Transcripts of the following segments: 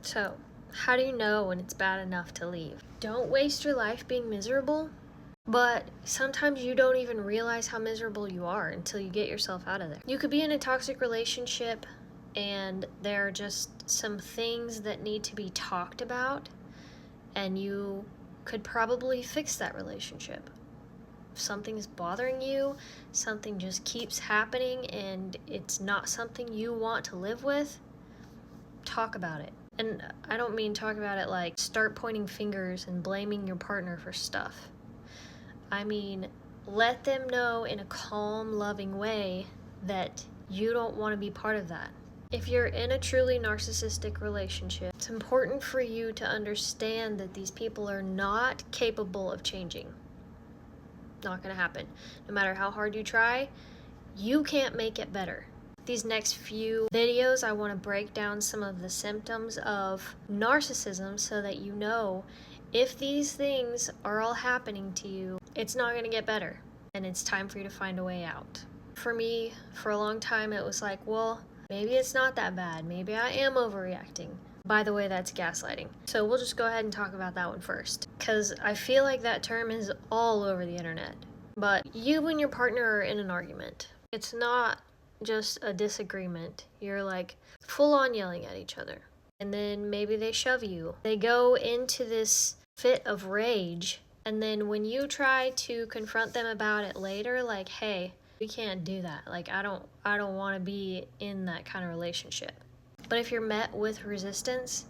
So, how do you know when it's bad enough to leave? Don't waste your life being miserable, but sometimes you don't even realize how miserable you are until you get yourself out of there. You could be in a toxic relationship and there are just some things that need to be talked about, and you could probably fix that relationship. If something's bothering you, something just keeps happening, and it's not something you want to live with, talk about it. And I don't mean talk about it like start pointing fingers and blaming your partner for stuff. I mean, let them know in a calm, loving way that you don't want to be part of that. If you're in a truly narcissistic relationship, it's important for you to understand that these people are not capable of changing. Not going to happen. No matter how hard you try, you can't make it better. These next few videos, I want to break down some of the symptoms of narcissism so that you know if these things are all happening to you, it's not going to get better, and it's time for you to find a way out. For me, for a long time, it was like, well, maybe it's not that bad. Maybe I am overreacting. By the way, that's gaslighting. So we'll just go ahead and talk about that one first, because I feel like that term is all over the internet. But you and your partner are in an argument. It's not just a disagreement. You're like full on yelling at each other. And then maybe they shove you. They go into this fit of rage. And then when you try to confront them about it later, like, hey, we can't do that. Like, I don't want to be in that kind of relationship. But if you're met with resistance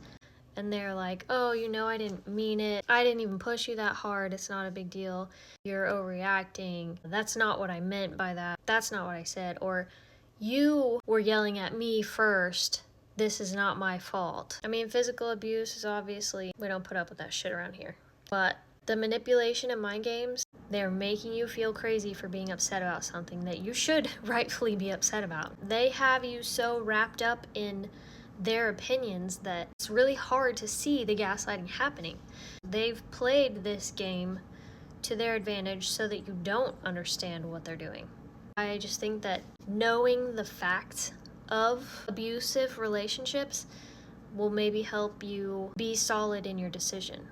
and they're like, oh, I didn't mean it. I didn't even push you that hard. It's not a big deal. You're overreacting. That's not what I meant by that. That's not what I said. Or you were yelling at me first. This is not my fault. I mean, physical abuse is obviously, we don't put up with that shit around here. But the manipulation and mind games, they're making you feel crazy for being upset about something that you should rightfully be upset about. They have you so wrapped up in their opinions that it's really hard to see the gaslighting happening. They've played this game to their advantage so that you don't understand what they're doing. I just think that knowing the facts of abusive relationships will maybe help you be solid in your decision.